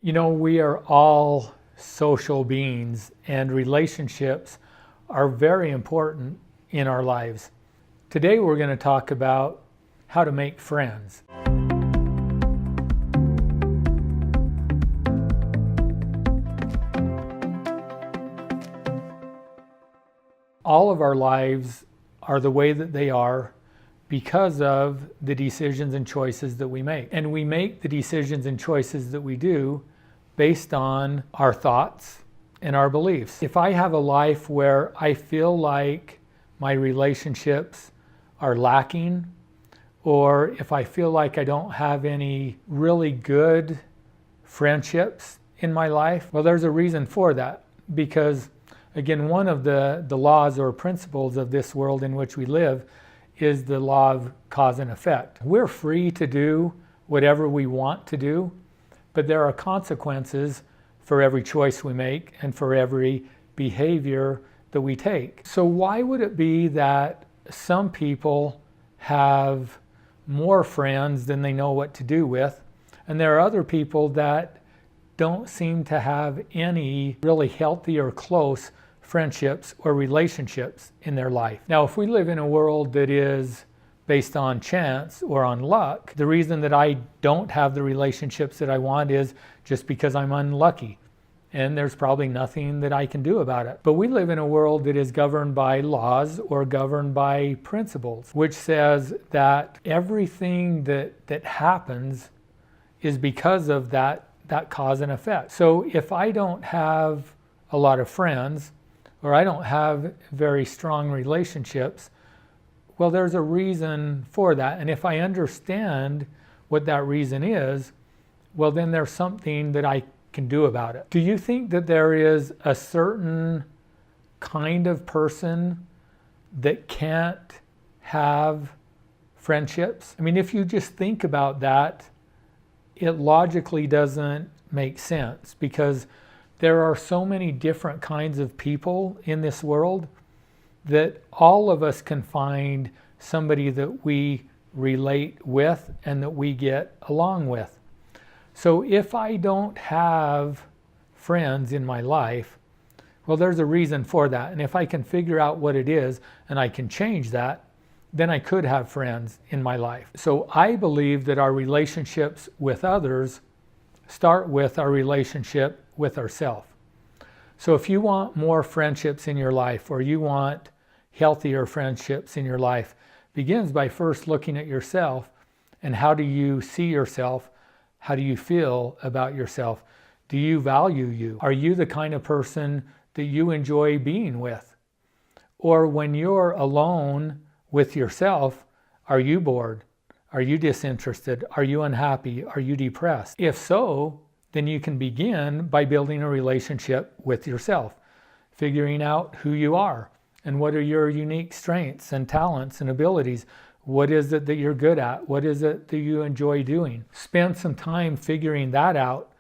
You know, we are all social beings, and relationships are very important in our lives. Today we're going to talk about how to make friends. All of our lives are the way that they are because of the decisions and choices that we make. And we make the decisions and choices that we do based on our thoughts and our beliefs. If I have a life where I feel like my relationships are lacking, or if I feel like I don't have any really good friendships in my life, well, there's a reason for that. Because again, one of the laws or principles of this world in which we live is the law of cause and effect. We're free to do whatever we want to do, but there are consequences for every choice we make and for every behavior that we take. So why would it be that some people have more friends than they know what to do with, and there are other people that don't seem to have any really healthy or close friendships or relationships in their life? Now, if we live in a world that is based on chance or on luck, the reason that I don't have the relationships that I want is just because I'm unlucky. And there's probably nothing that I can do about it. But we live in a world that is governed by laws or governed by principles, which says that everything that happens is because of that cause and effect. So if I don't have a lot of friends, or I don't have very strong relationships, well, there's a reason for that. And if I understand what that reason is, well, then there's something that I can do about it. Do you think that there is a certain kind of person that can't have friendships? I mean, if you just think about that, it logically doesn't make sense, because there are so many different kinds of people in this world that all of us can find somebody that we relate with and that we get along with. So if I don't have friends in my life, well, there's a reason for that. And if I can figure out what it is and I can change that, then I could have friends in my life. So I believe that our relationships with others start with our relationship with ourselves. So if you want more friendships in your life, or you want healthier friendships in your life, begins by first looking at yourself and how do you see yourself? How do you feel about yourself? Do you value you? Are you the kind of person that you enjoy being with? Or when you're alone with yourself, are you bored? Are you disinterested? Are you unhappy? Are you depressed? If so, then you can begin by building a relationship with yourself, figuring out who you are and what are your unique strengths and talents and abilities. What is it that you're good at? What is it that you enjoy doing? Spend some time figuring that out,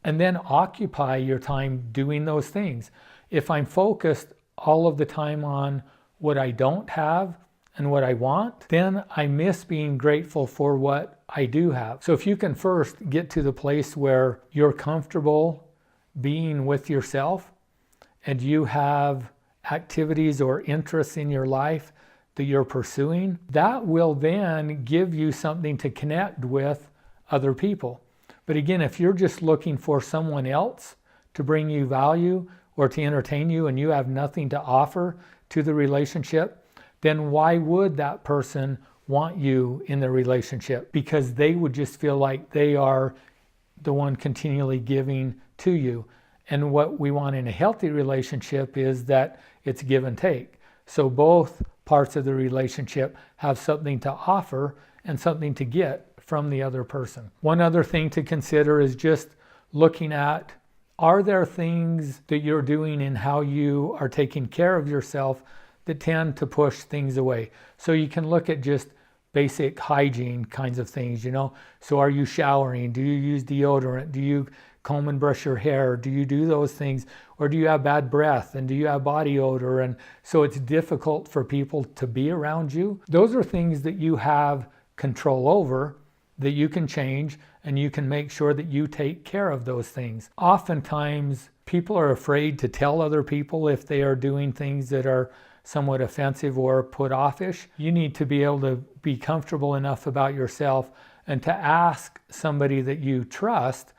and then occupy your time doing those things. If I'm focused all of the time on what I don't have and what I want, then I miss being grateful for what I do have. So if you can first get to the place where you're comfortable being with yourself and you have activities or interests in your life that you're pursuing, that will then give you something to connect with other people. But again, if you're just looking for someone else to bring you value or to entertain you and you have nothing to offer to the relationship, then why would that person want you in the relationship? Because they would just feel like they are the one continually giving to you. And what we want in a healthy relationship is that it's give and take. So both parts of the relationship have something to offer and something to get from the other person. One other thing to consider is just looking at, are there things that you're doing in how you are taking care of yourself that tend to push things away? So you can look at just basic hygiene kinds of things, you know. So are you showering? Do you use deodorant? Do you comb and brush your hair? Do you do those things? Or do you have bad breath? And do you have body odor? And so it's difficult for people to be around you. Those are things that you have control over, that you can change and you can make sure that you take care of those things. Oftentimes, people are afraid to tell other people if they are doing things that are somewhat offensive or put offish. You need to be able to be comfortable enough about yourself and to ask somebody that you trust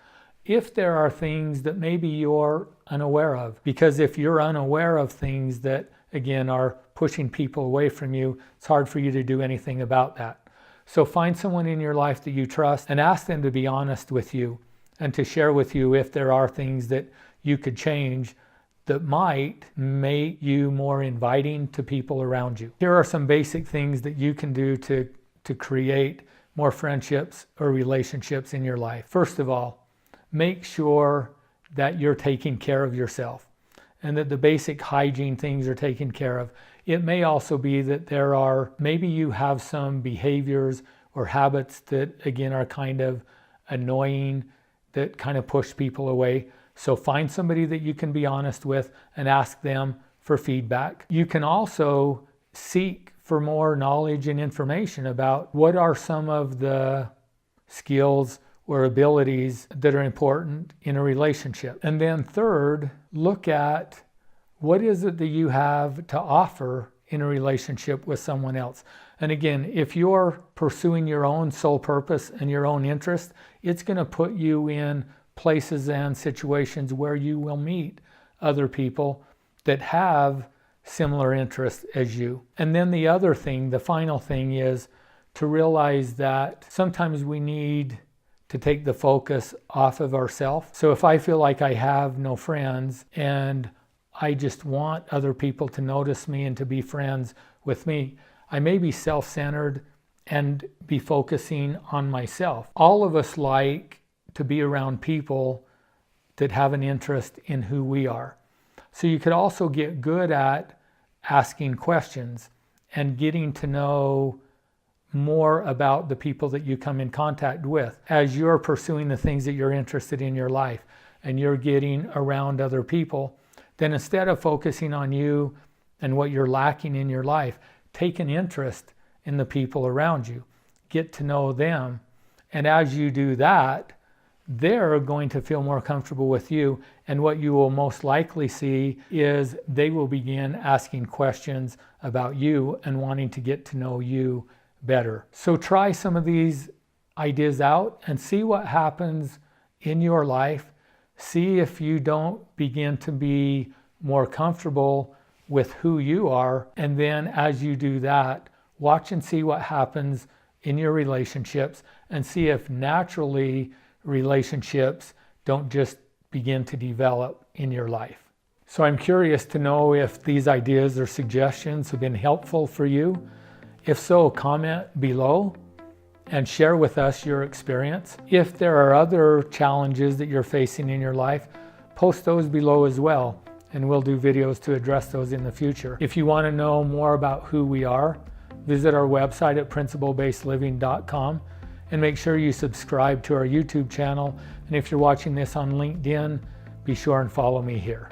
if there are things that maybe you're unaware of. Because if you're unaware of things that, again, are pushing people away from you, it's hard for you to do anything about that. So find someone in your life that you trust and ask them to be honest with you and to share with you if there are things that you could change that might make you more inviting to people around you. Here are some basic things that you can do to create more friendships or relationships in your life. First of all, make sure that you're taking care of yourself and that the basic hygiene things are taken care of. It may also be that maybe you have some behaviors or habits that, again, are kind of annoying, that kind of push people away. So find somebody that you can be honest with and ask them for feedback. You can also seek for more knowledge and information about what are some of the skills or abilities that are important in a relationship. And then third, look at what is it that you have to offer in a relationship with someone else. And again, if you're pursuing your own sole purpose and your own interest, it's going to put you in places and situations where you will meet other people that have similar interests as you. And then the other thing, the final thing, is to realize that sometimes we need to take the focus off of ourselves. So if I feel like I have no friends and I just want other people to notice me and to be friends with me, I may be self-centered and be focusing on myself. All of us like to be around people that have an interest in who we are. So you could also get good at asking questions and getting to know more about the people that you come in contact with. As you're pursuing the things that you're interested in your life and you're getting around other people, then instead of focusing on you and what you're lacking in your life, take an interest in the people around you. Get to know them. And as you do that, they're going to feel more comfortable with you. And what you will most likely see is they will begin asking questions about you and wanting to get to know you better. So try some of these ideas out and see what happens in your life. See if you don't begin to be more comfortable with who you are. And then as you do that, watch and see what happens in your relationships and see if naturally relationships don't just begin to develop in your life. So I'm curious to know if these ideas or suggestions have been helpful for you. If so, comment below and share with us your experience. If there are other challenges that you're facing in your life, post those below as well, and we'll do videos to address those in the future. If you want to know more about who we are, visit our website at principlebasedliving.com and make sure you subscribe to our YouTube channel. And if you're watching this on LinkedIn, be sure and follow me here.